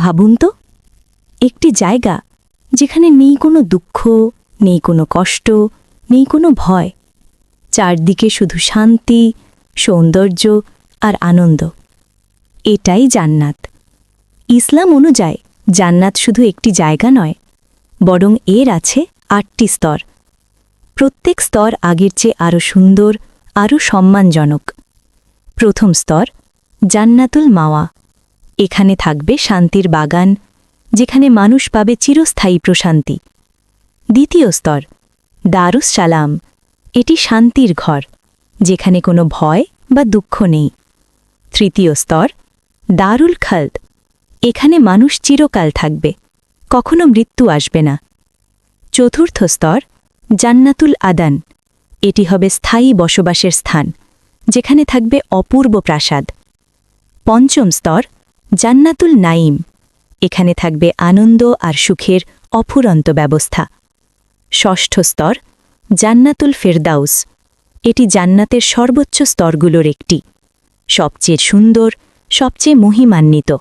ভাবুন তো, একটি জায়গা যেখানে নেই কোনো দুঃখ, নেই কোনো কষ্ট, নেই কোনো ভয়, চারদিকে শুধু শান্তি, সৌন্দর্য আর আনন্দ। এটাই জান্নাত। ইসলাম অনুযায়ী জান্নাত শুধু একটি জায়গা নয়, বরং এর আছে ৮টি স্তর। প্রত্যেক স্তর আগের চেয়ে আরও সুন্দর, আরও সম্মানজনক। প্রথম স্তর জান্নাতুল মাওয়া। এখানে থাকবে শান্তির বাগান, যেখানে মানুষ পাবে চিরস্থায়ী প্রশান্তি। দ্বিতীয় স্তর দারুস সালাম। এটি শান্তির ঘর, যেখানে কোনো ভয় বা দুঃখ নেই। তৃতীয় স্তর দারুল খালদ। এখানে মানুষ চিরকাল থাকবে, কখনো মৃত্যু আসবে না। চতুর্থ স্তর জান্নাতুল আদান। এটি হবে স্থায়ী বসবাসের স্থান, যেখানে থাকবে অপূর্ব প্রাসাদ। পঞ্চম স্তর জান্নাতুল নাইম। এখানে থাকবে আনন্দ আর সুখের অফুরন্ত ব্যবস্থা। ষষ্ঠ স্তর জান্নাতুল ফেরদাউস। এটি জান্নাতের সর্বোচ্চ স্তরগুলোর একটি, সবচেয়ে সুন্দর, সবচেয়ে মহিমান্বিত।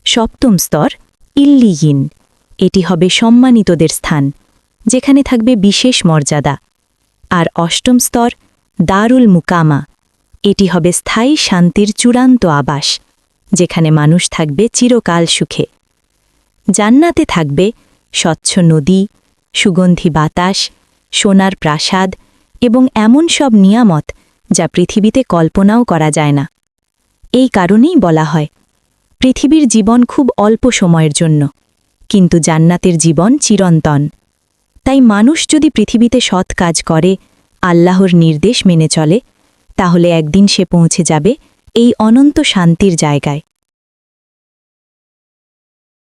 সপ্তম স্তর ইল্লিয়িন। এটি হবে সম্মানিতদের স্থান, যেখানে থাকবে বিশেষ মর্যাদা। আর অষ্টম স্তর দারুল মুকামা। এটি হবে স্থায়ী শান্তির চূড়ান্ত আবাস, যেখানে মানুষ থাকবে চিরকাল সুখে। জান্নাতে থাকবে স্বচ্ছ নদী, সুগন্ধি বাতাস, সোনার প্রাসাদ এবং এমন সব নিয়ামত যা পৃথিবীতে কল্পনাও করা যায় না। এই কারণেই বলা হয়, পৃথিবীর জীবন খুব অল্প সময়ের জন্য, কিন্তু জান্নাতের জীবন চিরন্তন। তাই মানুষ যদি পৃথিবীতে সৎ কাজ করে, আল্লাহর নির্দেশ মেনে চলে, তাহলে একদিন সে পৌঁছে যাবে এই অনন্ত শান্তির জায়গায়।